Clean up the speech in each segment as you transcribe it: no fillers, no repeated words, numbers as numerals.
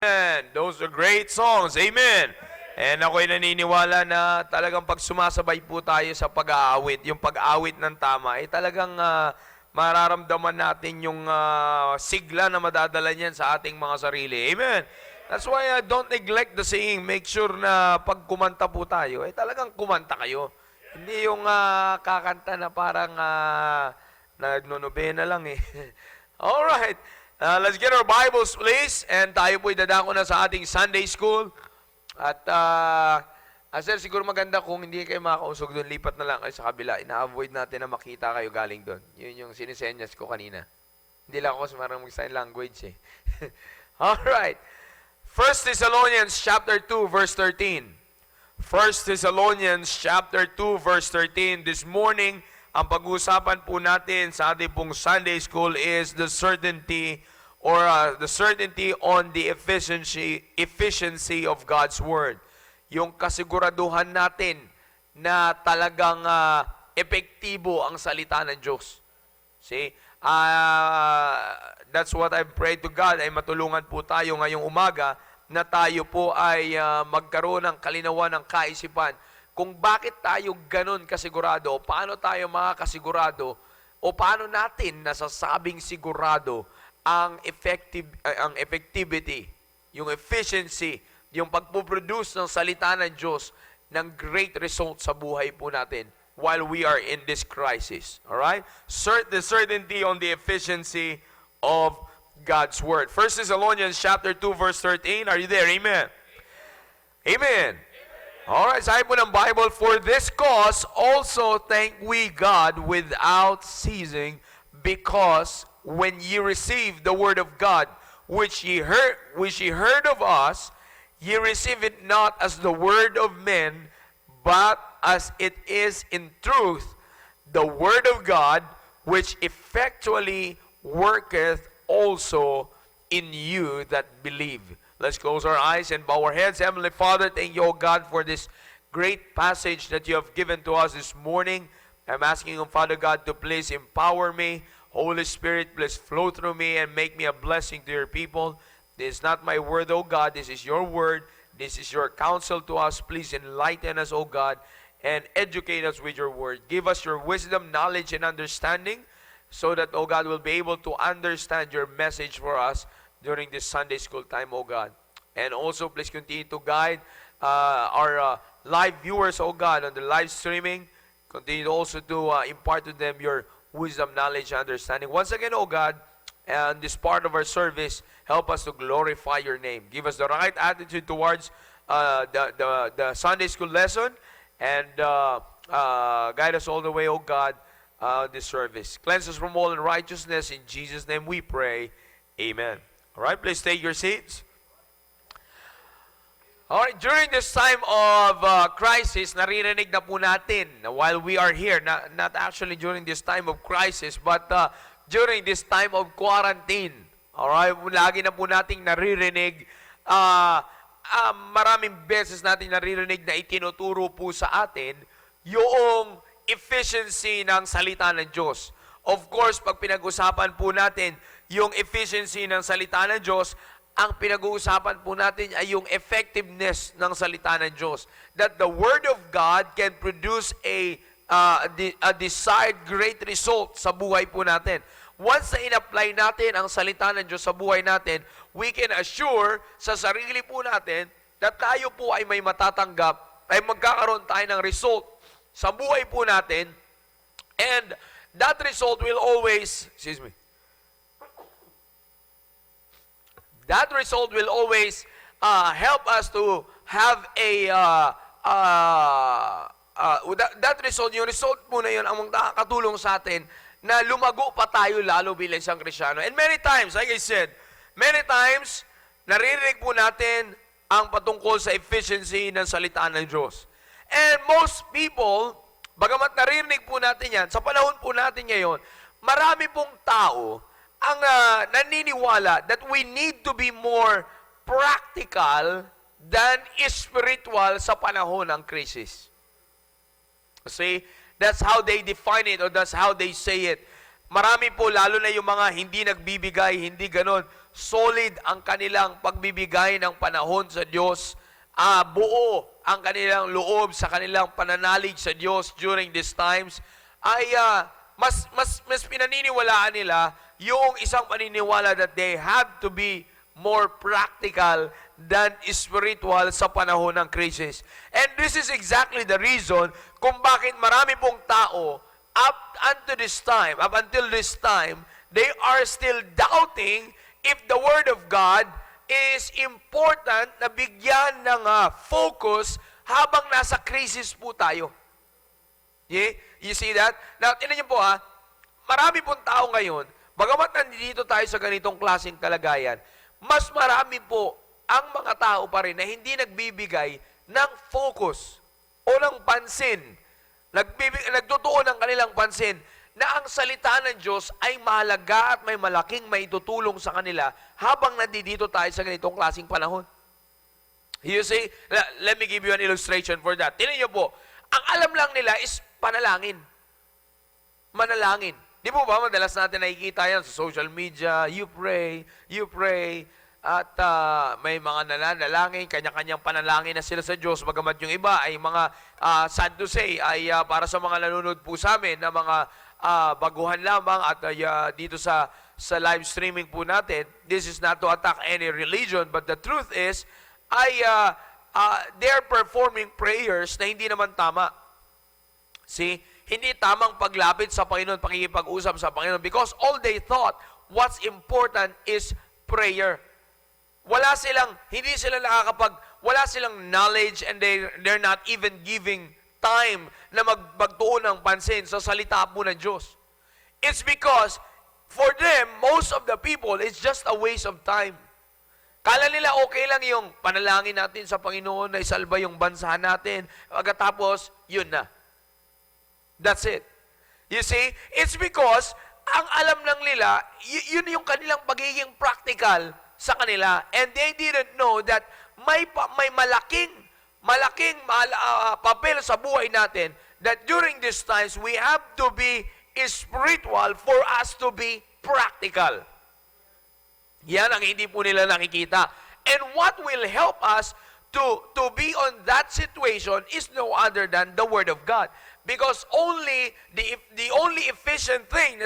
And those are great songs. Amen. And ako'y naniniwala na talagang pag sumasabay po tayo sa pag-aawit, yung pag-aawit ng tama, ay talagang mararamdaman natin yung sigla na madadala niyan sa ating mga sarili. Amen. That's why don't neglect the singing. Make sure na pag kumanta po tayo, ay talagang kumanta kayo. Hindi yung kakanta na parang nagnonobena lang eh. Alright. Let's get our Bibles, please. And tayo po'y dadako na sa ating Sunday School. At, sir, siguro maganda kung hindi kayo makakausog doon, lipat na lang kayo sa kabila. Ina-avoid natin na makita kayo galing doon. Yun yung sinisenyas ko kanina. Hindi lang ako marang mag-sign language eh. Alright. 1 Thessalonians chapter 2, verse 13. 1 Thessalonians chapter 2, verse 13. This morning, ang pag-uusapan po natin sa ating pong Sunday School is the certainty on the efficiency of God's Word. Yung kasiguraduhan natin na talagang epektibo ang salita ng Diyos. See? That's what I pray to God, ay matulungan po tayo ngayong umaga na tayo po ay magkaroon ng kalinawan ng kaisipan kung bakit tayo ganun kasigurado, o paano tayo makakasigurado, o paano natin nasasabing sigurado ang effectivity, yung efficiency, yung pagpuproduce ng salita ng Diyos ng great result sa buhay po natin while we are in this crisis. Alright? The certainty on the efficiency of God's Word. 1 Thessalonians chapter 2, verse 13. Are you there? Amen. Amen. Alright, sabi po ng Bible, for this cause also thank we God without ceasing, because when ye received the word of God, which ye heard of us, ye receive it not as the word of men, but as it is in truth, the word of God, which effectually worketh also in you that believe. Let's close our eyes and bow our heads. Heavenly Father, thank you, O God, for this great passage that you have given to us this morning. I'm asking you, Father God, to please empower me. Holy Spirit, please flow through me and make me a blessing to your people. This is not my word, O God. This is your word. This is your counsel to us. Please enlighten us, O God, and educate us with your word. Give us your wisdom, knowledge, and understanding so that, O God, we'll be able to understand your message for us during this Sunday school time, O God. And also, please continue to guide our live viewers, O God, on the live streaming. Continue also to impart to them your wisdom, knowledge, and understanding. Once again, O God, and this part of our service, help us to glorify your name. Give us the right attitude towards the Sunday school lesson, and guide us all the way, O God, this service. Cleanse us from all unrighteousness. In Jesus' name we pray. Amen. All right, please take your seats. All right, during this time of crisis, naririnig na po natin while we are here, not actually during this time of crisis, but during this time of quarantine. All right, lagi na po nating naririnig, maraming beses natin naririnig na itinuturo po sa atin yung efficiency ng salita ng Diyos. Of course, pag pinag-usapan po natin yung efficiency ng salita ng Diyos, ang pinag-uusapan po natin ay yung effectiveness ng salita ng Diyos. That the Word of God can produce a desired great result sa buhay po natin. Once na in-apply natin ang salita ng Diyos sa buhay natin, we can assure sa sarili po natin that tayo po ay may matatanggap, ay magkakaroon tayo ng result sa buhay po natin, and that result will always, that result will always help us to have that result, yung result po na yun, ang makakatulong sa atin na lumago pa tayo lalo bilang isang Kristiyano. And many times, like I said, many times, naririnig po natin ang patungkol sa efficiency ng salita ng Diyos. And most people, bagamat naririnig po natin yan, sa panahon po natin ngayon, marami pong tao ang naniniwala that we need to be more practical than spiritual sa panahon ng crisis. See, that's how they define it, or that's how they say it. Marami po, lalo na yung mga hindi nagbibigay, hindi ganon, solid ang kanilang pagbibigay ng panahon sa Diyos, buo ang kanilang loob sa kanilang pananalig sa Diyos during these times, ay mas pinaniniwalaan nila yung isang paniniwala that they have to be more practical than spiritual sa panahon ng crisis. And this is exactly the reason kung bakit marami pong tao up until this time, they are still doubting if the Word of God is important na bigyan ng focus habang nasa crisis po tayo. Yeah? You see that? Now, tingnan niyo po marami pong tao ngayon, bagamat nandito tayo sa ganitong klaseng kalagayan, mas marami po ang mga tao pa rin na hindi nagbibigay ng focus o ng pansin, nagtutuon ng kanilang pansin na ang salita ng Diyos ay mahalaga at may malaking maitutulong sa kanila habang nandito tayo sa ganitong klaseng panahon. You see, let me give you an illustration for that. Tingnan niyo po, ang alam lang nila is panalangin. Manalangin. Di po ba, madalas natin nakikita yan sa social media, you pray, at may mga nananalangin, kanya-kanyang panalangin na sila sa Diyos, bagamat yung iba ay mga, sad to say, ay para sa mga nanonood po sa amin na mga baguhan lamang at dito sa live streaming po natin, this is not to attack any religion, but the truth is, they're performing prayers na hindi naman tama. See? Hindi tamang paglapit sa Panginoon, pakikipag-usap sa Panginoon, because all they thought, what's important is prayer. Wala silang knowledge, and they're not even giving time na magtuon ng pansin sa salita po ng Diyos. It's because, for them, most of the people, it's just a waste of time. Kala nila okay lang yung panalangin natin sa Panginoon na isalba yung bansa natin, pagkatapos, yun na. That's it. You see, it's because ang alam lang nila, yun yung kanilang pagiging practical sa kanila, and they didn't know that may malaking papel sa buhay natin that during these times, we have to be spiritual for us to be practical. Yan ang hindi po nila nakikita. And what will help us to be on that situation is no other than the Word of God. Because only the only efficient thing,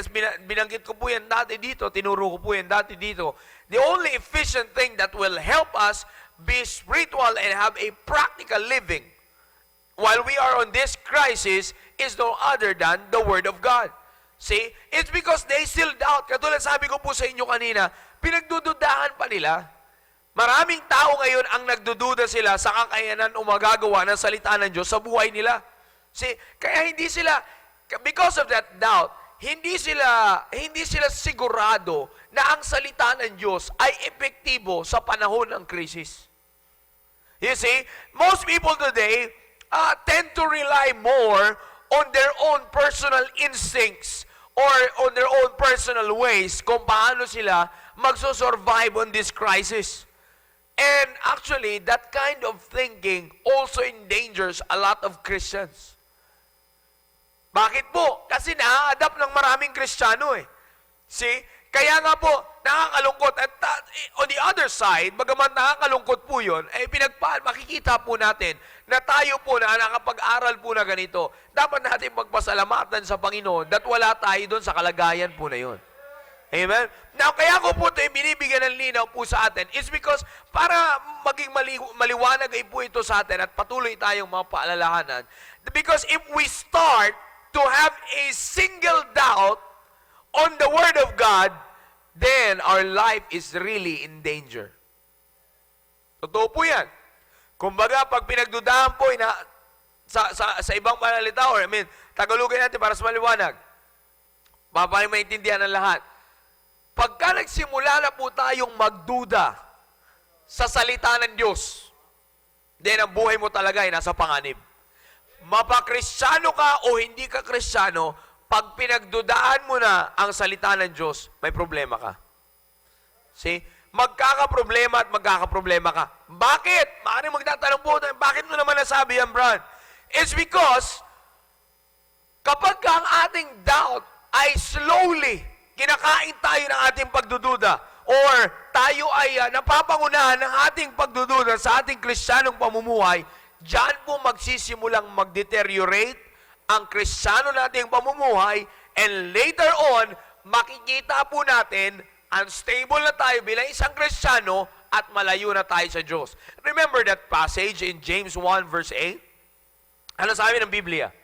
binanggit ko po yan dati dito, tinuro ko po yan dati dito, the only efficient thing that will help us be spiritual and have a practical living while we are on this crisis is no other than the Word of God. See? It's because they still doubt. Katulad sabi ko po sa inyo kanina, pinagdududahan pa nila. Maraming tao ngayon ang nagdududa sila sa kakayanan o magagawa ng salita ng Diyos sa buhay nila. See, kaya hindi sila, because of that doubt, hindi sila sigurado na ang salita ng Diyos ay epektibo sa panahon ng krisis. You see, most people today tend to rely more on their own personal instincts or on their own personal ways kung paano sila magso-survive on this crisis. And actually, that kind of thinking also endangers a lot of Christians. Bakit po? Kasi na-adapt ng maraming Kristiyano See? Kaya nga po, nakakalungkot. At on the other side, bagaman nakakalungkot po yun, makikita po natin na tayo po na nakapag-aral po na ganito, dapat natin magpasalamatan sa Panginoon that wala tayo doon sa kalagayan po na yun. Amen? Now, kaya ko po ito binibigyan ng linaw po sa atin is because para maging maliwanag ay po ito sa atin at patuloy tayong mga paalalahanan. Because if we start to have a single doubt on the Word of God, then our life is really in danger. Totoo po yan. Kumbaga, pag pinagdudahan po sa ibang panalita, or Tagalogin natin para sa maliwanag, maintindihan ng lahat. Pagka nagsimula na po tayong magduda sa salita ng Diyos, then ang buhay mo talaga ay nasa panganib. Mapakristyano ka o hindi ka kristyano, pag pinagdudaan mo na ang salita ng Diyos, may problema ka. See? Magkakaproblema at magkakaproblema ka. Bakit? Maaaring magtatanong po, bakit mo naman nasabi yan, Brad? It's because, kapag ang ating doubt ay slowly, kinakain tayo ng ating pagdududa, or tayo ay napapangunahan ng ating pagdududa sa ating Kristiyanong pamumuhay, diyan po magsisimulang mag-deteriorate ang Kristiyano nating pamumuhay, and later on, makikita po natin, unstable na tayo bilang isang Kristiyano at malayo na tayo sa Diyos. Remember that passage in James 1 verse 8? Ano sabi ng Biblia?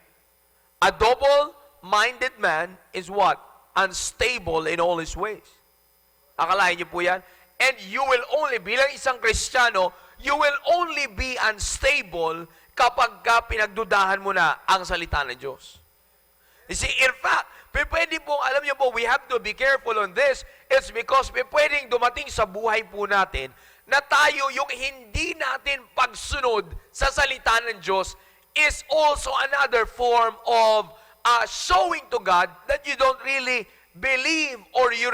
A double-minded man is what? Unstable in all his ways. Akalain niyo po yan? And you will only, bilang isang Kristiyano, you will only be unstable kapag pinagdudahan mo na ang salita ng Diyos. You see, in fact, pwede po, alam niyo po, we have to be careful on this. It's because pwedeng dumating sa buhay po natin na tayo, yung hindi natin pagsunod sa salita ng Diyos is also another form of showing to God that you don't really believe or you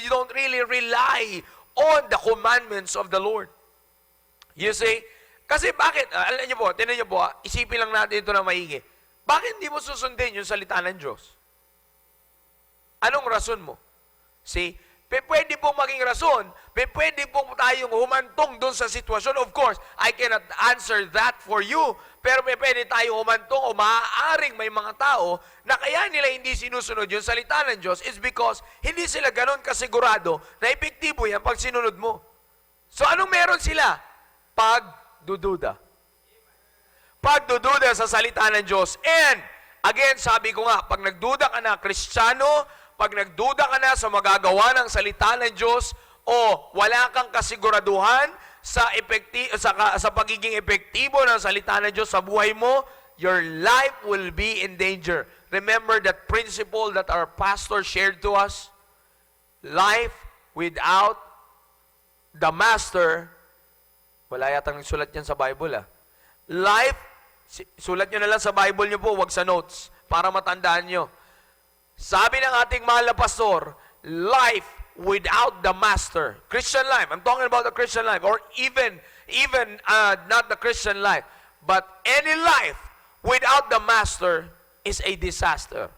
don't really rely on the commandments of the Lord. You see? Kasi bakit? Alam niyo po, tinan niyo po, isipin lang natin ito na maigi. Bakit hindi mo susundin yung salita ng Diyos? Anong rason mo? See? Pwede pong maging rason, pwede pong tayong humantong doon sa sitwasyon. Of course, I cannot answer that for you. Pero pwede tayong humantong o maaaring may mga tao na kaya nila hindi sinusunod yung salita ng Diyos is because hindi sila ganon kasigurado na epektibo yan pag sinunod mo. So anong meron sila? Pagdududa. Pagdududa sa salita ng Diyos. And, again, sabi ko nga, pag nagduda ka na Kristiyano, pag nagduda ka na sa magagawa ng salita ng Diyos, o wala kang kasiguraduhan sa pagiging epektibo ng salita ng Diyos sa buhay mo, your life will be in danger. Remember that principle that our pastor shared to us? Life without the Master, wala yatang sulat yan sa Bible Life, sulat nyo na lang sa Bible nyo po, wag sa notes, para matandaan nyo. Sabi ng ating mahal na pastor, life without the Master. Christian life. I'm talking about the Christian life. Or even not the Christian life. But any life without the Master is a disaster.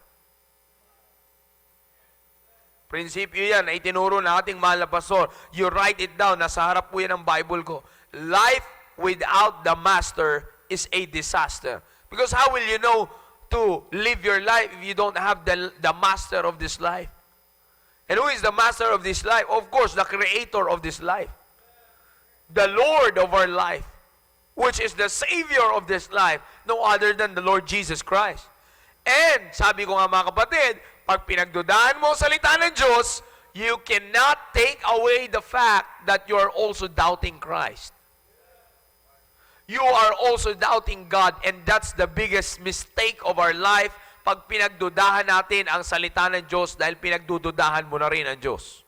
Prinsipyo yan na itinuro na ating mahal na pastor. You write it down. Nasa harap po yan ng Bible ko. Life without the Master is a disaster. Because how will you know to live your life if you don't have the Master of this life? And who is the Master of this life? Of course, the Creator of this life. The Lord of our life, which is the Savior of this life, no other than the Lord Jesus Christ. And, sabi ko nga mga kapatid, pag pinagdudahan mo ang salita ng Diyos, you cannot take away the fact that you are also doubting Christ. You are also doubting God, and that's the biggest mistake of our life pag pinagdudahan natin ang salita ng Diyos dahil pinagdududahan mo na rin ang Diyos.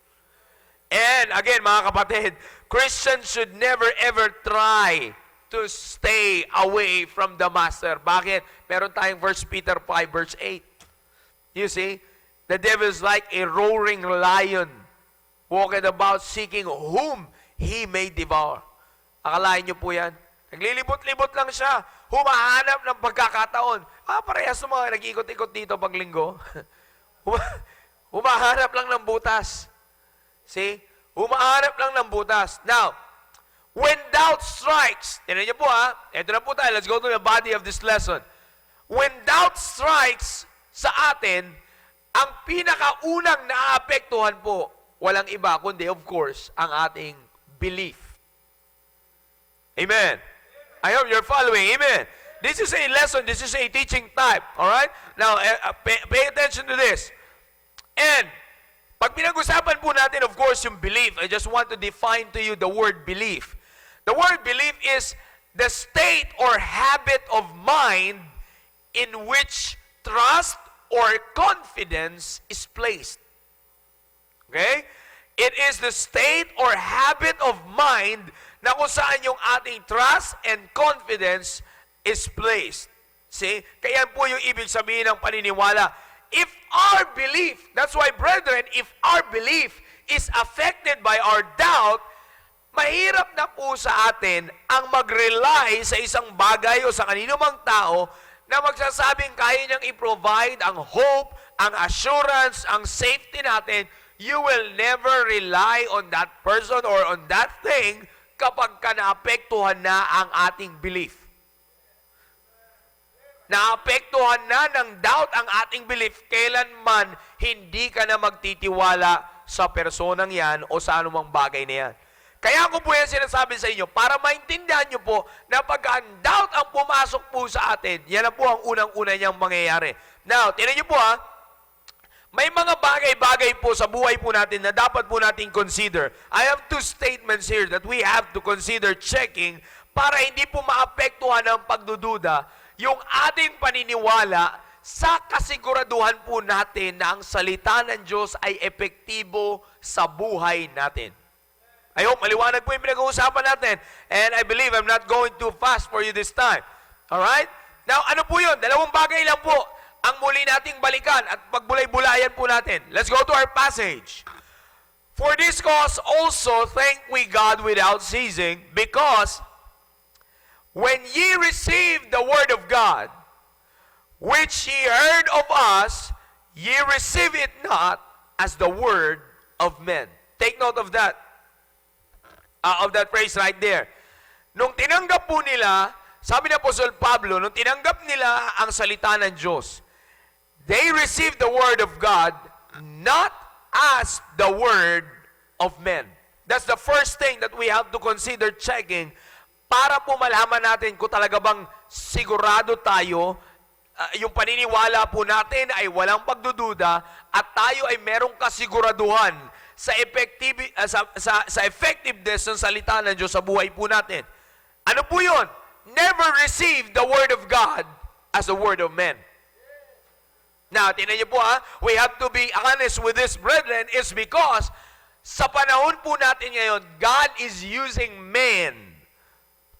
And again, mga kapatid, Christians should never ever try to stay away from the Master. Bakit? Meron tayong 1 Peter 5 verse 8. You see, the devil is like a roaring lion, walking about seeking whom he may devour. Akalain niyo po yan? Naglilibot-libot lang siya. Humahanap ng pagkakataon. Parehas ng mga nag-ikot-ikot dito pag linggo. Humahanap lang ng butas. See? Humahanap lang ng butas. Now, when doubt strikes, tinan niyo po ito na po tayo. Let's go to the body of this lesson. When doubt strikes sa atin, ang pinakaunang naapektuhan po, walang iba, kundi of course, ang ating belief. Amen. I hope you're following. Amen. This is a lesson. This is a teaching type. Alright? Now, pay attention to this. And, pag pinag-usapan po natin, of course, yung belief, I just want to define to you the word belief. The word belief is the state or habit of mind in which trust or confidence is placed. Okay? It is the state or habit of mind na kung saan yung ating trust and confidence is placed. See? Kaya po yung ibig sabihin ng paniniwala. If our belief, that's why brethren, if our belief is affected by our doubt, mahirap na po sa atin ang mag-rely sa isang bagay o sa kanino mang tao na magsasabing kaya niyang i-provide ang hope, ang assurance, ang safety natin. you will never rely on that person or on that thing kapag ka naapektuhan na ang ating belief. Naapektuhan na ng doubt ang ating belief, kailanman hindi ka na magtitiwala sa personang yan o sa anumang bagay na yan. Kaya ako po yan sinasabi sa inyo, para maintindihan nyo po na pag ang doubt ang pumasok po sa atin, yan na po ang unang-una niyang mangyayari. Now, tinan nyo po may mga bagay-bagay po sa buhay po natin na dapat po natin consider. I have two statements here that we have to consider checking para hindi po maapektuhan ng pagdududa yung ating paniniwala sa kasiguraduhan po natin na ang salita ng Diyos ay epektibo sa buhay natin. I hope maliwanag po yung pinag-uusapan natin. And I believe I'm not going too fast for you this time. Alright? Now, ano po yun? Dalawang bagay lang po ang muli nating balikan at pagbulay-bulayan po natin. Let's go to our passage. For this cause also thank we God without ceasing, because when ye received the word of God, which ye heard of us, ye receive it not as the word of men. Take note of that phrase right there. Nung tinanggap po nila, sabi ni Apostol Pablo, nung tinanggap nila ang salita ng Diyos, they received the word of God not as the word of men. That's the first thing that we have to consider checking para po malaman natin kung talaga bang sigurado tayo, yung paniniwala po natin ay walang pagdududa at tayo ay merong kasiguraduhan sa effectiveness ng salita ng Diyos sa buhay po natin. Ano po yun? Never receive the word of God as the word of men. Now, tinan niyo po we have to be honest with this, brethren, is because sa panahon po natin ngayon, God is using men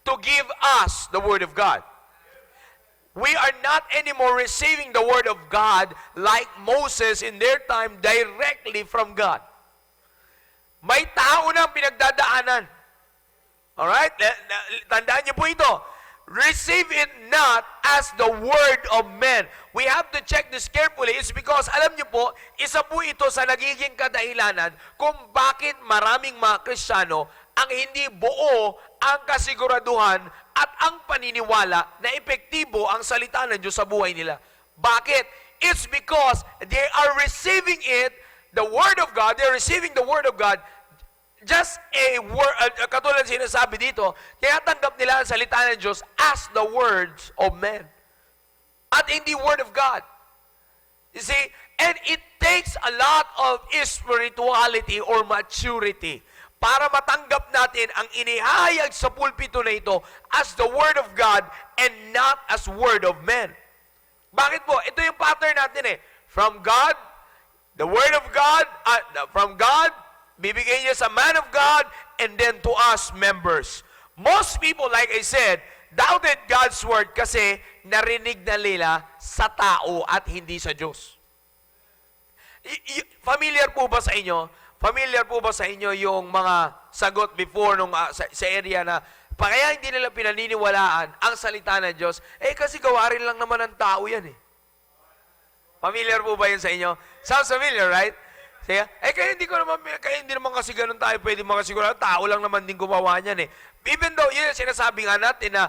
to give us the Word of God. We are not anymore receiving the Word of God like Moses in their time directly from God. May tao na pinagdadaanan. Alright? Tandaan niyo po ito. Receive it not as the word of men. We have to check this carefully. It's because, alam niyo po, isa po ito sa nagiging kadahilanan kung bakit maraming mga Kristiyano ang hindi buo ang kasiguraduhan at ang paniniwala na epektibo ang salita ng Diyos sa buhay nila. Bakit? It's because they are receiving it, the Word of God, they're receiving the Word of God just a word, katulad sinasabi dito, tinatanggap nila ang salita ng Diyos as the words of men. At hindi Word of God. You see, and it takes a lot of spirituality or maturity para matanggap natin ang inihayag sa pulpito na ito as the Word of God and not as Word of men. Bakit po? Ito yung pattern natin From God, the Word of God, from God, bibigay niya sa man of God, and then to us members. Most people, like I said, doubted God's word kasi narinig na nila sa tao at hindi sa Diyos. Familiar po ba sa inyo? Familiar po ba sa inyo yung mga sagot before nung sa area na kaya hindi nila pinaniniwalaan ang salita ng Diyos? Kasi gawarin lang naman ng tao yan Familiar po ba yun sa inyo? Sounds familiar, right? Kaya hindi naman kasi ganun tayo pwede makasigurado. Tao lang naman din gumawa niyan Even though, yun sinasabi nga natin na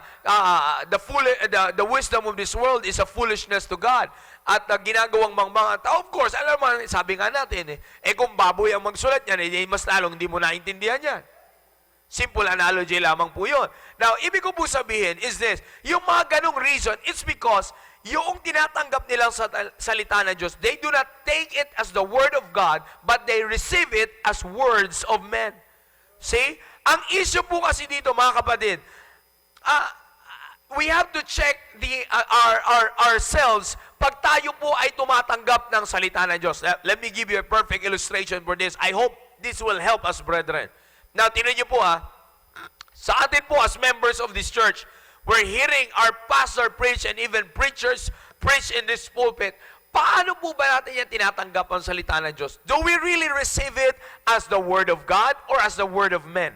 the wisdom of this world is a foolishness to God. At ginagawang mga tao, of course, alam mo, sabi nga natin kung baboy ang magsulat niyan, mas lalong hindi mo naintindihan yan. Simple analogy lamang po yun. Now, ibig ko po sabihin is this, yung mga ganong reason, it's because yung tinatanggap nilang salita ng Diyos, they do not take it as the Word of God, but they receive it as words of men. See? Ang issue po kasi dito, mga kapatid, we have to check ourselves pag tayo po ay tumatanggap ng salita ng Diyos. Let me give you a perfect illustration for this. I hope this will help us, brethren. Now, tinan niyo po sa atin po as members of this church, we're hearing our pastor preach and even preachers preach in this pulpit. Paano po ba natin yan tinatanggap ang salita ng Diyos? Do we really receive it as the Word of God or as the Word of men?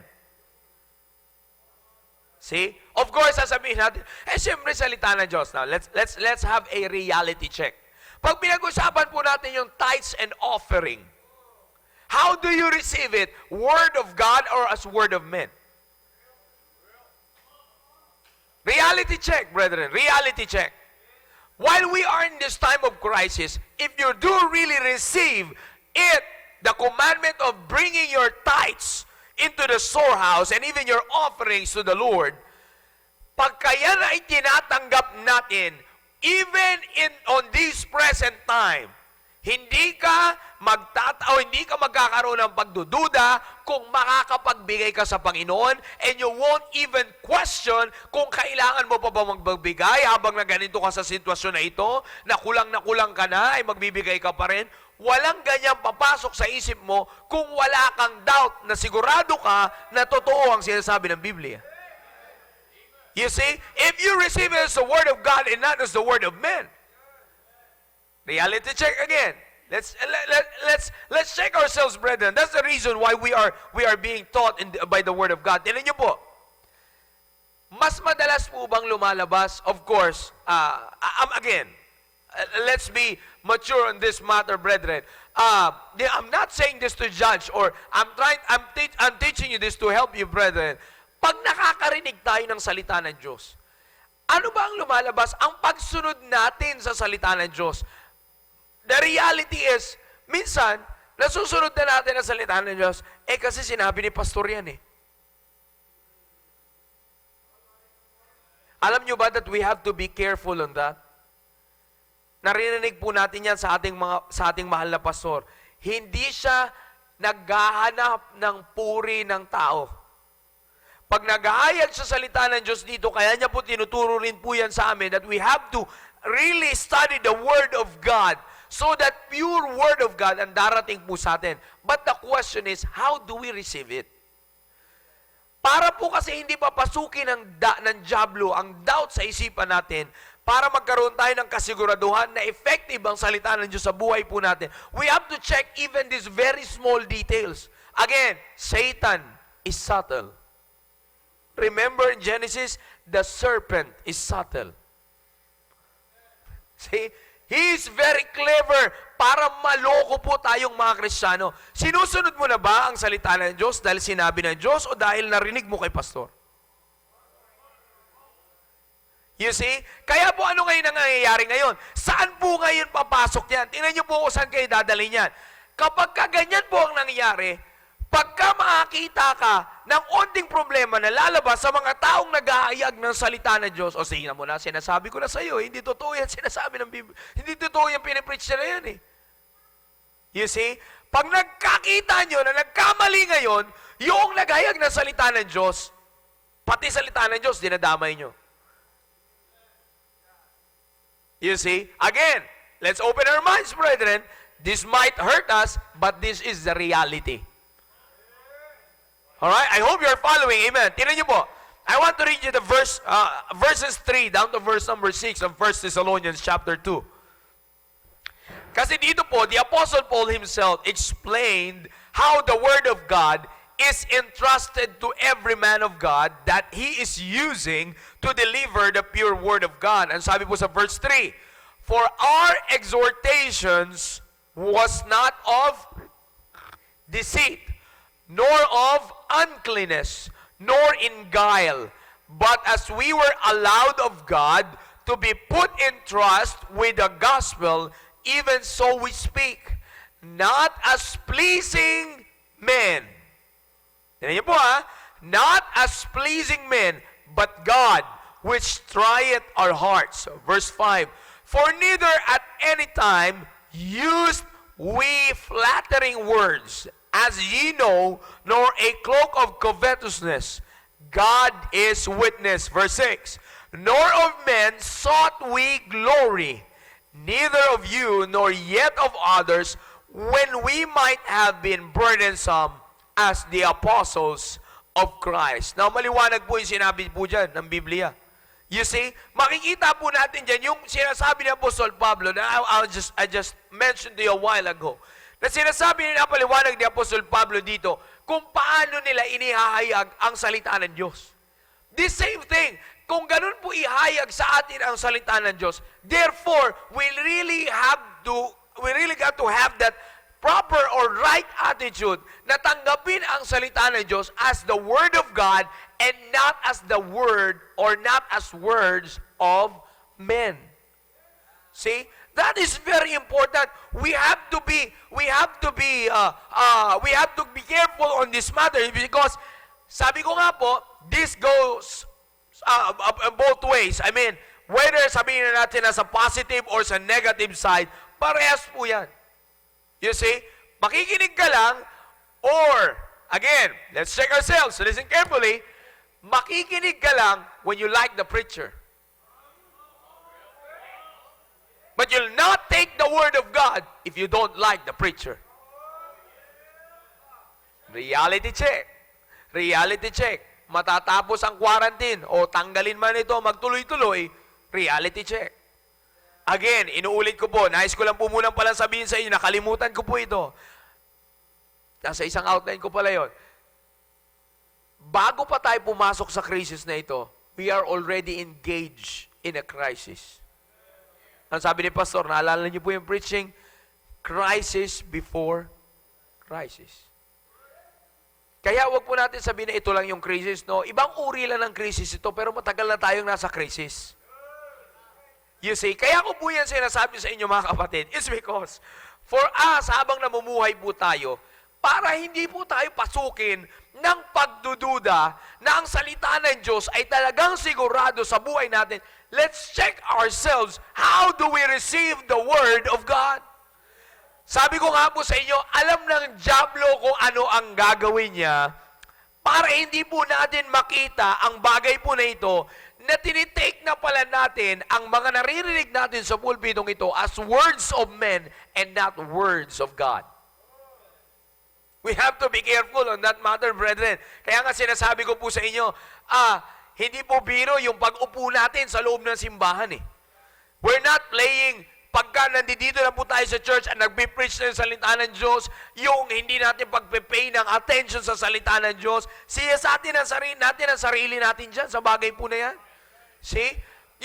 See? Of course, sasabihin natin, siyempre salita ng Diyos. Now, let's have a reality check. Pag pinag-usapan po natin yung tithes and offering, How do you receive it? Word of God or as word of men? Reality check, brethren. Reality check. While we are in this time of crisis, if you do really receive it, the commandment of bringing your tithes into the storehouse and even your offerings to the Lord, pagka yan ay tinatanggap natin, even on this present time, hindi ka hindi ka magkakaroon ng pagdududa kung makakapagbigay ka sa Panginoon, and you won't even question kung kailangan mo pa ba magbigay habang na ganito ka sa sitwasyon na ito, na kulang ka na, ay magbibigay ka pa rin. Walang ganyang papasok sa isip mo kung wala kang doubt na sigurado ka na totoo ang sinasabi ng Biblia. You see, if you receive it as the Word of God and not as the Word of men, reality check again. Let's check ourselves, brethren. That's the reason why we are being taught by the Word of God. Tingnan niyo po. Mas madalas po bang lumalabas? Of course, again, let's be mature on this matter, brethren. I'm not saying this to judge, or I'm teaching you this to help you, brethren. Pag nakakarinig tayo ng salita ng Diyos, ano ba ang lumalabas? Ang pagsunod natin sa salita ng Diyos. The reality is, minsan, nasusunod na natin ang salita ng Diyos, kasi sinabi ni pastor yan eh. Alam nyo ba that we have to be careful on that? Narinig po natin yan sa ating mahal na pastor. Hindi siya naghahanap ng puri ng tao. Pag naghahayag sa salita ng Diyos dito, kaya niya po tinuturo rin po yan sa amin that we have to really study the Word of God so that pure Word of God ang darating po sa atin. But the question is, how do we receive it? Para po kasi hindi papasukin ng diablo ang doubt sa isipan natin, para magkaroon tayo ng kasiguraduhan na effective ang salita ng Diyos sa buhay po natin, we have to check even these very small details. Again, Satan is subtle. Remember in Genesis, the serpent is subtle. See? He is very clever para maloko po tayong mga Kristiyano. Sinusunod mo na ba ang salita ng Diyos dahil sinabi ng Diyos o dahil narinig mo kay pastor? You see? Kaya po ano ngayon ang nangyayari ngayon? Saan po ngayon papasok yan? Tingnan niyo po kung saan kayo dadalhin yan. Kapag kaganyan po ang nangyayari, pagka makakita ka ng onting problema na lalabas sa mga taong nag-aayag ng salita ng Diyos, o sige na mo na, sinasabi ko na sa iyo, hindi totoo yan sinasabi ng Biblia. Hindi totoo yan pinipreach na yan eh. You see? Pag nagkakita nyo na nagkamali ngayon, yung nag-aayag ng salita ng Diyos, pati salita ng Diyos, dinadamay nyo. You see? Again, let's open our minds, brethren. This might hurt us, but this is the reality. Alright? I hope you're following. Amen. Tingnan niyo po. I want to read you the verses 3 down to verse number 6 of 1 Thessalonians chapter 2. Kasi dito po, the Apostle Paul himself explained how the Word of God is entrusted to every man of God that he is using to deliver the pure Word of God. And sabi po sa verse 3, for our exhortations was not of deceit, nor of uncleanness, nor in guile, but as we were allowed of God to be put in trust with the gospel, even so we speak, not as pleasing men. Tignan niyo po not as pleasing men, but God, which trieth our hearts. Verse 5, for neither at any time used we flattering words, as ye know, nor a cloak of covetousness. God is witness. Verse 6, nor of men sought we glory, neither of you, nor yet of others, when we might have been burdensome as the apostles of Christ. Now, maliwanag po yung sinabi po dyan ng Biblia. You see, makikita po natin dyan yung sinasabi ni Apostle Pablo na I just mentioned to you a while ago. Na sinasabi nila paliwanag ni Apostle Pablo dito kung paano nila inihahayag ang salita ng Diyos. The same thing, kung ganun po ihayag sa atin ang salita ng Diyos, therefore, we really got to have that proper or right attitude na tanggapin ang salita ng Diyos as the Word of God and not as the Word or not as words of men. See? That is very important. We have to be careful on this matter because sabi ko nga po, this goes both ways. I mean, whether sabihin na natin sa positive or sa negative side, parehas po yan. You see, makikinig ka lang or, again, let's check ourselves, listen carefully, makikinig ka lang when you like the preacher. But you'll not take the word of God if you don't like the preacher. Reality check. Reality check. Matatapos ang quarantine o tanggalin man ito, magtuloy-tuloy, reality check. Again, inuulit ko po, nais ko lang po munang palang sabihin sa inyo, nakalimutan ko po ito. Nasa isang outline ko pala yon. Bago pa tayo pumasok sa crisis na ito, we are already engaged in a crisis. Ang sabi ni Pastor, naalala niyo po yung preaching, crisis before crisis. Kaya wag po natin sabihin na ito lang yung crisis, no? Ibang uri lang ng crisis ito, pero matagal na tayong nasa crisis. You see, kaya ko po yan sinasabi sa inyo mga kapatid, it's because for us, habang namumuhay po tayo, para hindi po tayo pasukin ng pagdududa na ang salita ng Diyos ay talagang sigurado sa buhay natin, let's check ourselves, how do we receive the Word of God? Sabi ko nga po sa inyo, alam ng dyablo kung ano ang gagawin niya para hindi po natin makita ang bagay po na ito na tinitake na pala natin ang mga naririnig natin sa pulpitong ito as words of men and not words of God. We have to be careful on that matter, brethren. Kaya nga sinasabi ko po sa inyo, hindi po biro yung pag-upo natin sa loob ng simbahan eh. We're not playing, pagka nandito na po tayo sa church at nagbe-preach ng salita ng Diyos, yung hindi natin pagpe-pay ng attention sa salita ng Diyos, siya sa atin ang sarili natin dyan sa bagay po na yan. See?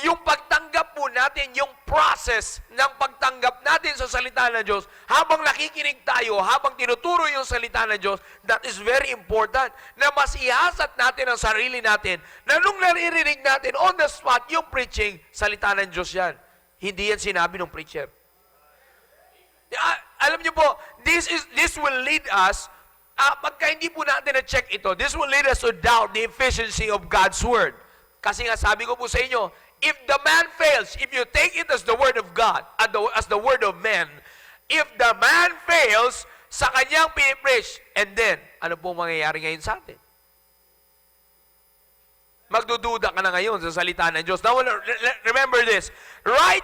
Yung pagtanggap po natin, yung process ng pagtanggap natin sa salita ng Diyos, habang nakikinig tayo, habang tinuturo yung salita ng Diyos, that is very important, na mas ihasat natin ang sarili natin, na nung naririnig natin on the spot, yung preaching, salita ng Diyos yan. Hindi yan sinabi ng preacher. Alam niyo po, this will lead us, pagka hindi po natin na-check ito, this will lead us to doubt the efficiency of God's Word. Kasi nga sabi ko po sa inyo, if the man fails, if you take it as the word of God, as the word of man, if the man fails sa kanyang pinipreach, and then, ano pong mangyayari ngayon sa atin? Magdududa ka na ngayon sa salita ng Diyos. Now, remember this, the right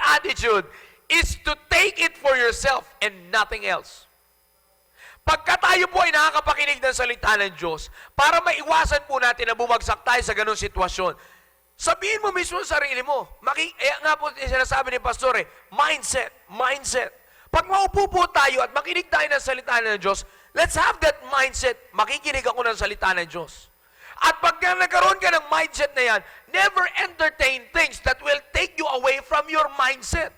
attitude is to take it for yourself and nothing else. Pagka tayo po ay nakakapakinig ng salita ng Diyos, para maiwasan po natin na bumagsak tayo sa ganong sitwasyon, sabihin mo mismo sa sarili mo, nga po sinasabi ni Pastor mindset. Pag maupo po tayo at makinig tayo ng salita ng Diyos, let's have that mindset, makikinig ako ng salita ng Diyos. At pagka nagkaroon ka ng mindset na yan, never entertain things that will take you away from your mindset.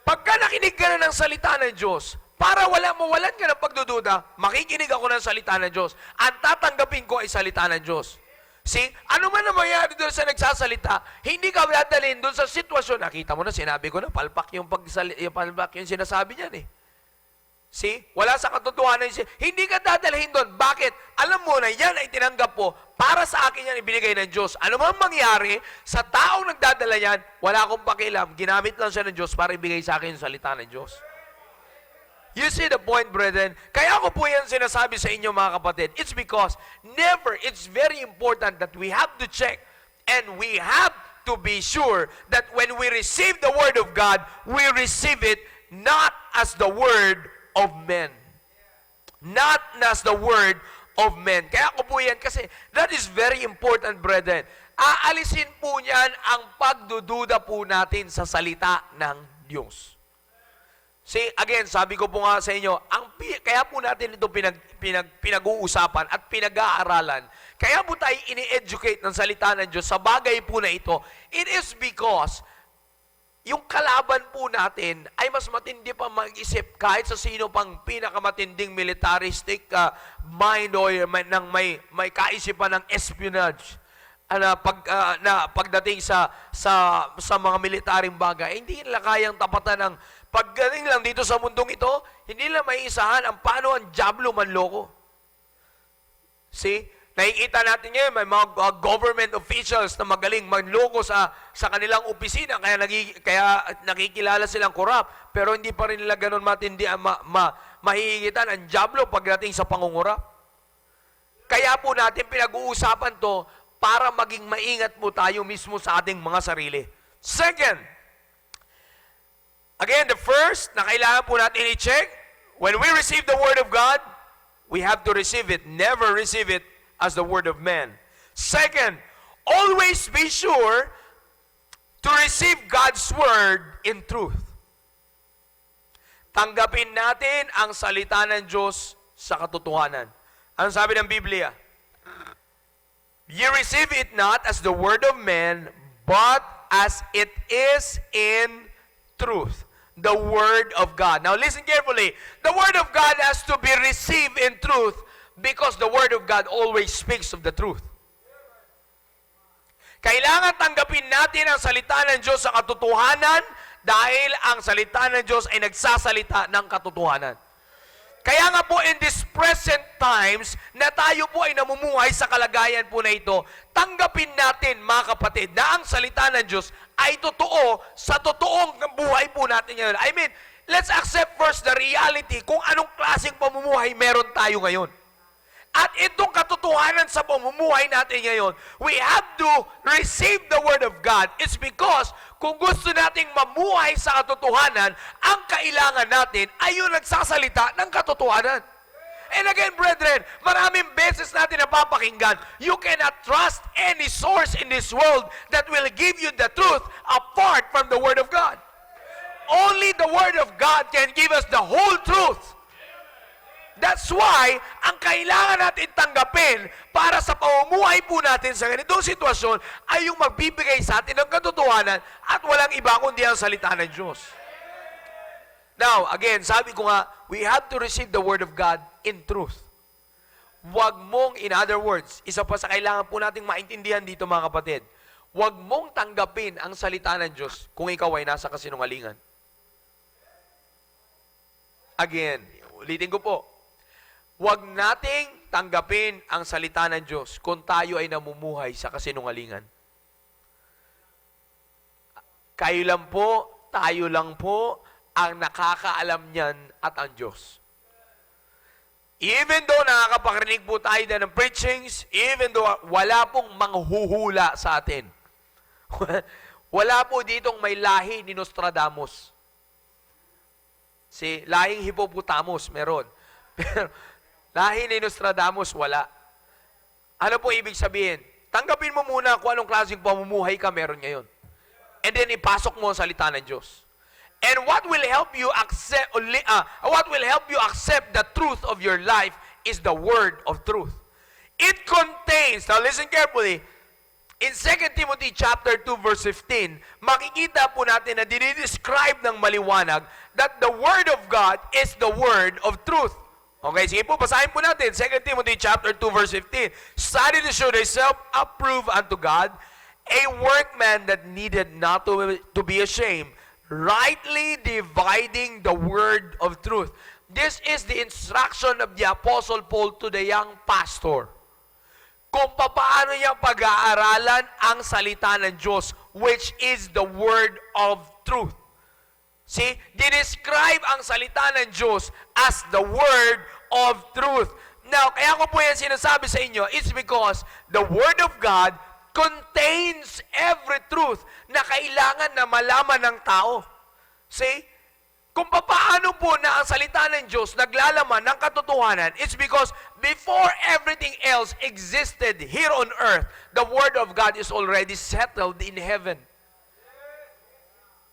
Pagka nakinig ka na ng salita ng Diyos, para mawalan ka ng pagdududa, makikinig ako ng salita ng Diyos. Ang tatanggapin ko ay salita ng Diyos. See, ano man na mangyari doon sa nagsasalita, hindi ka dadalhin doon sa sitwasyon. Nakita mo na, sinabi ko na, palpak yung sinasabi niyan eh. See, wala sa katotohanan. Hindi ka dadalhin doon. Bakit? Alam mo na yan ay tinanggap po, para sa akin yan ibinigay ng Diyos. Ano man mangyari, sa taong nagdadala yan, wala akong pakialam. Ginamit lang siya ng Diyos para ibigay sa akin yung salita ng Diyos. You see the point, brethren? Kaya ko po yan sinasabi sa inyo, mga kapatid. It's because it's very important that we have to check and we have to be sure that when we receive the Word of God, we receive it not as the Word of men. Not as the Word of men. Kaya ko po yan kasi that is very important, brethren. Aalisin po niyan ang pagdududa po natin sa salita ng Diyos. See, again, sabi ko po nga sa inyo, kaya po natin ito pinag-uusapan at pinag-aaralan. Kaya po tayo ini-educate ng salita ng Diyos sa bagay po na ito. It is because yung kalaban po natin ay mas matindi pa mag-isip kahit sa sino pang pinakamatinding militaristic mind o may kaisipan ng espionage na pagdating sa mga militaring bagay, hindi nila kayang tapatan ng paggaling lang dito sa mundong ito, hindi nila may isahan ang paano ang dyablo manloko. See? Nakikita natin ngayon, may mga government officials na magaling manloko sa kanilang opisina, kaya nakikilala silang corrupt, pero hindi pa rin nila ganun matindi, mahihigitan ang dyablo pagdating sa pangungurap. Kaya po natin pinag-uusapan to para maging maingat po tayo mismo sa ating mga sarili. Second, again, the first na kailangan po natin i-check, when we receive the Word of God, we have to receive it, never receive it as the word of man. Second, always be sure to receive God's word in truth. Tanggapin natin ang salita ng Diyos sa katotohanan. Ano sabi ng Biblia? You receive it not as the word of man, but as it is in truth. The word of God. Now listen carefully. The word of God has to be received in truth, because the Word of God always speaks of the truth. Kailangan tanggapin natin ang salita ng Diyos sa katotohanan dahil ang salita ng Diyos ay nagsasalita ng katotohanan. Kaya nga po in this present times na tayo po ay namumuhay sa kalagayan po na ito, tanggapin natin mga kapatid na ang salita ng Diyos ay totoo sa totoong buhay po natin ngayon. I mean, let's accept first the reality kung anong klaseng pamumuhay meron tayo ngayon. At itong katotohanan sa pamumuhay natin ngayon, we have to receive the Word of God. It's because kung gusto nating mamuhay sa katotohanan, ang kailangan natin ay yung nagsasalita ng katotohanan. And again, brethren, maraming beses natin napapakinggan, you cannot trust any source in this world that will give you the truth apart from the Word of God. Only the Word of God can give us the whole truth. That's why, ang kailangan natin tanggapin para sa pamumuhay po natin sa ganitong sitwasyon ay yung magbibigay sa atin ng katotohanan at walang iba kundi ang salita ng Diyos. Now, again, sabi ko nga, we have to receive the Word of God in truth. Huwag mong, in other words, isa pa sa kailangan po nating maintindihan dito mga kapatid, huwag mong tanggapin ang salita ng Diyos kung ikaw ay nasa kasinungalingan. Again, ulitin ko po, huwag nating tanggapin ang salita ng Diyos kung tayo ay namumuhay sa kasinungalingan. Kayo lang po, tayo lang po, ang nakakaalam niyan at ang Diyos. Even though nakakaparinig po tayo na ng preachings, even though wala pong manghuhula sa atin. Wala po ditong may lahi ni Nostradamus. Si lahing hippopotamus, meron. Pero lahi ni Nostradamus, wala. Ano po ibig sabihin? Tanggapin mo muna kung anong klaseng pamumuhay ka meron ngayon. And then ipasok mo ang salita ng Diyos. And what will help you accept the truth of your life is the word of truth. It contains, now listen carefully, in 2 Timothy chapter 2 verse 15, makikita po natin na dinidescribe ng maliwanag that the word of God is the word of truth. Okay, sige po, basahin po natin. 2 Timothy chapter 2 verse 15. Study to show thyself approved unto God, a workman that needed not to be ashamed, rightly dividing the word of truth. This is the instruction of the Apostle Paul to the young pastor. Kung paano niya pag-aaralan ang salita ng Diyos, which is the word of truth. See, dinescribe ang salita ng Diyos as the word of truth. Now, kaya ko po yan sinasabi sa inyo, it's because the word of God contains every truth na kailangan na malaman ng tao. See, kung paano po na ang salita ng Diyos naglalaman ng katotohanan, it's because before everything else existed here on earth, the word of God is already settled in heaven.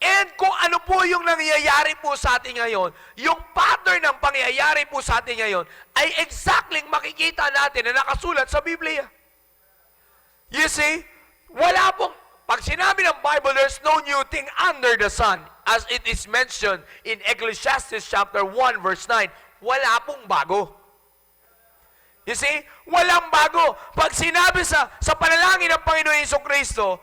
And kung ano po yung nangyayari po sa atin ngayon, yung pattern ng pangyayari po sa atin ngayon, ay exactly makikita natin na nakasulat sa Biblia. You see, wala pong, Pag sinabi ng Bible, there's no new thing under the sun, as it is mentioned in Ecclesiastes chapter 1 verse 9, wala pong bago. You see? Walang bago. Pag sinabi sa panalangin ng Panginoon Jesucristo,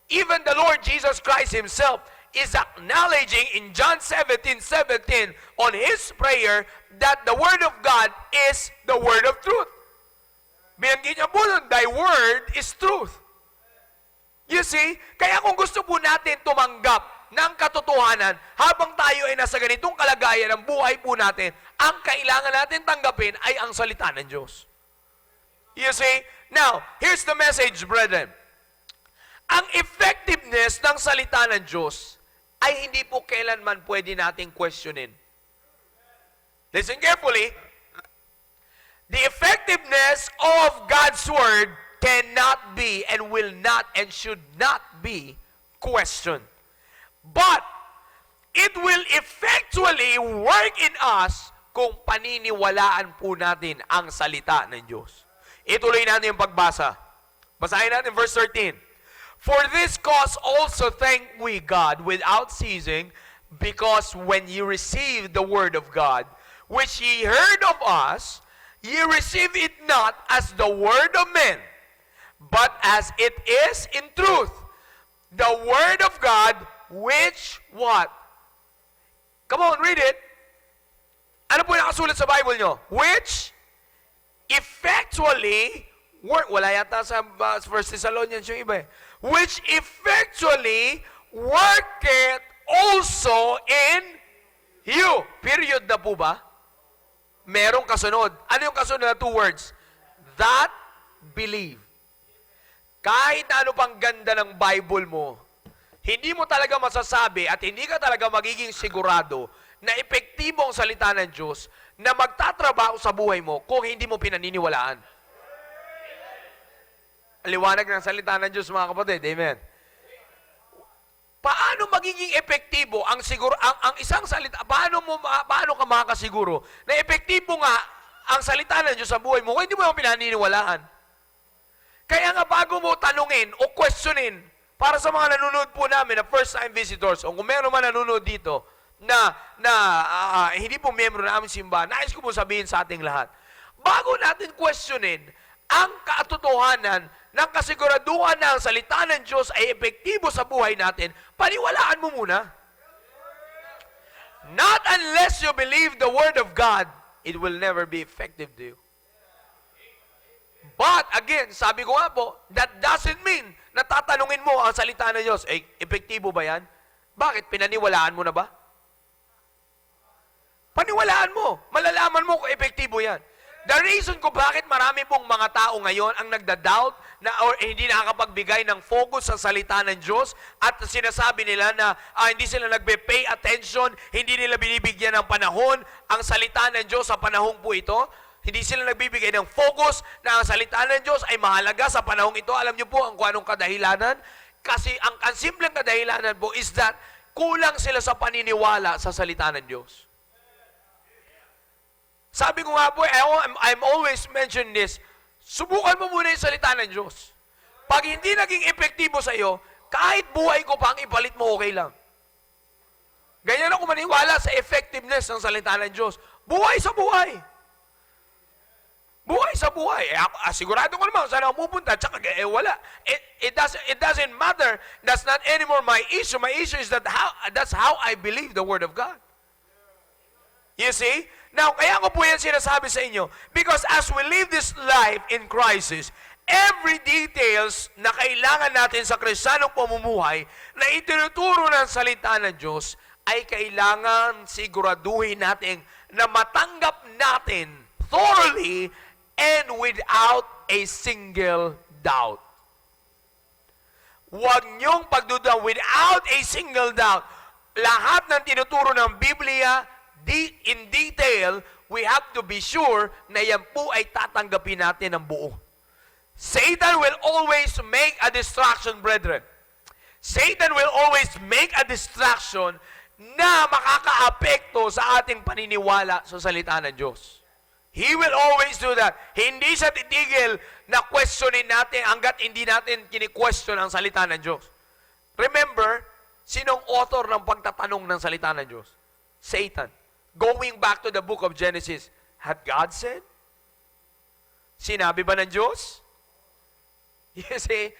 even the Lord Jesus Christ Himself is acknowledging in John 17:17 on His prayer that the Word of God is the Word of truth. Binanggit niya po nun, thy Word is truth. You see? Kaya kung gusto po natin tumanggap ng katotohanan habang tayo ay nasa ganitong kalagayan ng buhay po natin, ang kailangan natin tanggapin ay ang salita ng Diyos. You see? Now, here's the message, brethren. Ang effectiveness ng salita ng Diyos ay hindi po kailanman pwede nating questionin. Listen carefully. The effectiveness of God's Word cannot be and will not and should not be questioned. But it will effectually work in us kung paniniwalaan po natin ang salita ng Diyos. Ituloy natin yung pagbasa. Basahin natin verse 13. For this cause also thank we God without ceasing, because when ye received the word of God, which ye heard of us, ye received it not as the word of men, but as it is in truth, the Word of God, which what? Come on, read it. Ano po nakasulat sa Bible nyo? Which effectually work. Wala yata sa 1 Thessalonians yung iba eh. Which effectually worketh also in you. Period na po ba? Merong kasunod. Ano yung kasunod na 2 words? That believe. Kahit ano pang ganda ng Bible mo, hindi mo talaga masasabi at hindi ka talaga magiging sigurado na epektibo ang salita ng Diyos na magtatrabaho sa buhay mo kung hindi mo pinaniniwalaan. Liwanag ng salita ng Diyos, mga kapatid. Amen. Paano magiging epektibo ang isang salita? Paano ka makakasiguro na epektibo nga ang salita ng Diyos sa buhay mo kung hindi mo pinaniniwalaan? Kaya nga bago mo tanungin o questionin, para sa mga nanonood po namin na first-time visitors, o kung meron man nanonood dito na hindi po miyembro na aming simbahan, nais ko po sabihin sa ating lahat, bago natin questionin ang katotohanan ng kasiguraduhan na ang salita ng Diyos ay epektibo sa buhay natin, paniwalaan mo muna. Not unless you believe the Word of God, it will never be effective to you. But, again, sabi ko nga po, that doesn't mean na tatanungin mo ang salita ng Diyos, epektibo ba yan? Bakit? Pinaniwalaan mo na ba? Paniwalaan mo. Malalaman mo kung epektibo yan. The reason ko bakit marami pong mga tao ngayon ang nagda-doubt na or hindi nakakapagbigay ng focus sa salita ng Diyos at sinasabi nila na hindi sila nagbe-pay attention, hindi nila binibigyan ng panahon ang salita ng Diyos sa panahong po ito. Hindi sila nagbibigay ng focus na ang salita ng Diyos ay mahalaga sa panahong ito. Alam niyo po kung anong kadahilanan? Kasi ang simpleng kadahilanan po is that kulang sila sa paniniwala sa salita ng Diyos. Sabi ko nga po, I'm always mention this, subukan mo muna yung salita ng Diyos. Pag hindi naging epektibo sa iyo, kahit buhay ko pang ipalit mo, okay lang. Ganyan ako maniwala sa effectiveness ng salita ng Diyos. Buhay sa buhay. Buhay sa buhay. Sigurado ko naman saan ako pupunta, tsaka wala. It doesn't matter. That's not anymore my issue. My issue is that's how I believe the Word of God. You see? Now, kaya ko po yan sinasabi sa inyo, because as we live this life in crisis, every details na kailangan natin sa Kristiyanong pamumuhay na itinuturo ng salita ng Diyos ay kailangan siguraduhin natin na matanggap natin thoroughly and without a single doubt. Huwag niyong pagduda without a single doubt. Lahat ng tinuturo ng Biblia, in detail, we have to be sure na yan po ay tatanggapin natin ng buo. Satan will always make a distraction, brethren. Satan will always make a distraction na makakaapekto sa ating paniniwala sa salita ng Diyos. He will always do that. Hindi siya titigil na questionin natin hanggat hindi natin kini-question ang salita ng Diyos. Remember, sinong author ng pagtatanong ng salita ng Diyos? Satan. Going back to the book of Genesis, had God said? Sinabi ba ng Diyos? You see,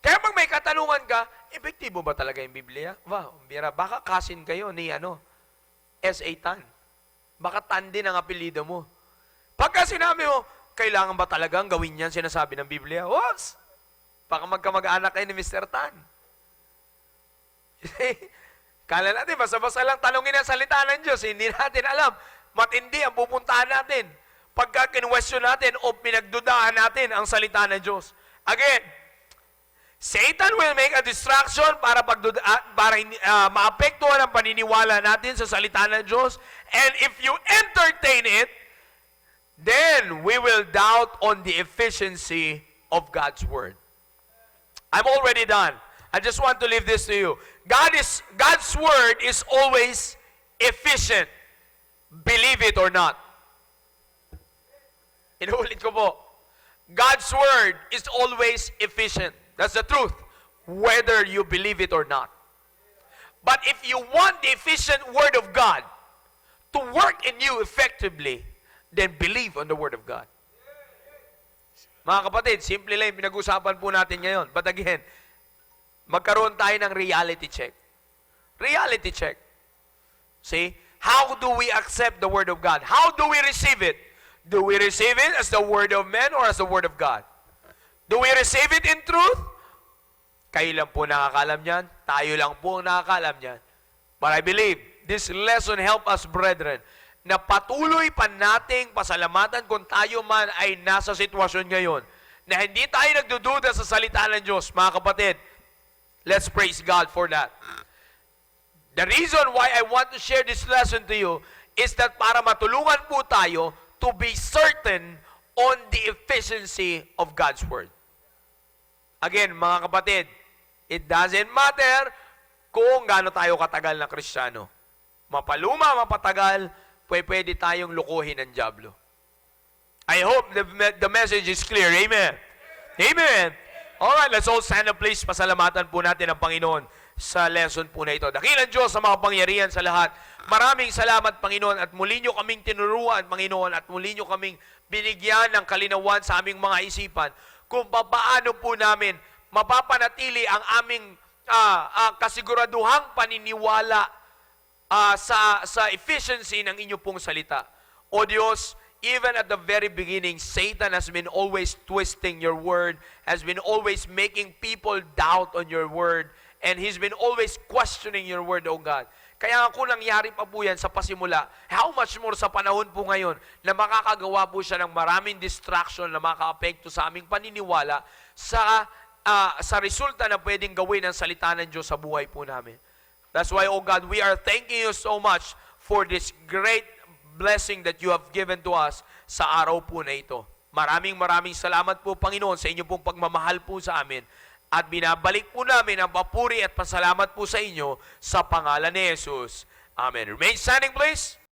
kaya pag may katanungan ka, epektibo ba talaga yung Biblia? Wow, bira, baka kasin kayo ni S.A. Tan. Baka Tan din ang apelido mo. Pagka sinabi mo, kailangan ba talagang gawin yan sinasabi ng Biblia? Was! Baka magkamag-anak kayo ni Mr. Tan. Kala natin, basta-basta lang tanongin ang salita ng Diyos. Hindi natin alam. Matindi ang pupuntahan natin. Pagka kinwestiyon natin o pinagdudahan natin ang salita ng Diyos. Again, Satan will make a distraction para maapektuhan ang paniniwala natin sa salita ng Diyos. And if you entertain it, then we will doubt on the efficiency of God's Word. I'm already done. I just want to leave this to you. God's Word is always efficient. Believe it or not. Inuulit ko po. God's Word is always efficient. That's the truth. Whether you believe it or not. But if you want the efficient Word of God to work in you effectively, then believe on the Word of God. Mga kapatid, simple lang yung pinag-usapan po natin ngayon. But again, magkaroon tayo ng reality check. Reality check. See? How do we accept the Word of God? How do we receive it? Do we receive it as the Word of men or as the Word of God? Do we receive it in truth? Kayo lang po nakakalam niyan. Tayo lang po nakakalam niyan. But I believe this lesson help us, brethren, na patuloy pa nating pasalamatan kung tayo man ay nasa sitwasyon ngayon na hindi tayo nagdududa sa salita ng Diyos. Mga kapatid, let's praise God for that. The reason why I want to share this lesson to you is that para matulungan po tayo to be certain on the efficiency of God's Word. Again, mga kapatid, it doesn't matter kung gaano tayo katagal na Kristiyano. Mapaluma, mapatagal, pwede tayong lukuhin ng dyablo. I hope the message is clear. Amen. Amen. Alright, let's all stand up please. Pasalamatan po natin ang Panginoon sa lesson po na ito. Dakilang Diyos sa mga pangyarihan sa lahat. Maraming salamat, Panginoon, at muli nyo kaming tinuruan, Panginoon, at muli nyo kaming binigyan ng kalinawan sa aming mga isipan kung paano po namin mapapanatili ang aming kasiguraduhang paniniwala sa efficiency ng inyo pong salita. O Diyos, even at the very beginning, Satan has been always twisting your word, has been always making people doubt on your word, and he's been always questioning your word, O God. Kaya kung nangyari pa po yan sa pasimula, how much more sa panahon po ngayon na makakagawa po siya ng maraming distraction na makaapekto sa aming paniniwala sa resulta na pwedeng gawin ng salita ng Diyos sa buhay po namin. That's why, oh God, we are thanking you so much for this great blessing that you have given to us sa araw po na ito. Maraming salamat po, Panginoon, sa inyo pong pagmamahal po sa amin. At binabalik po namin ang papuri at pasalamat po sa inyo sa pangalan ni Jesus. Amen. Remain standing, please.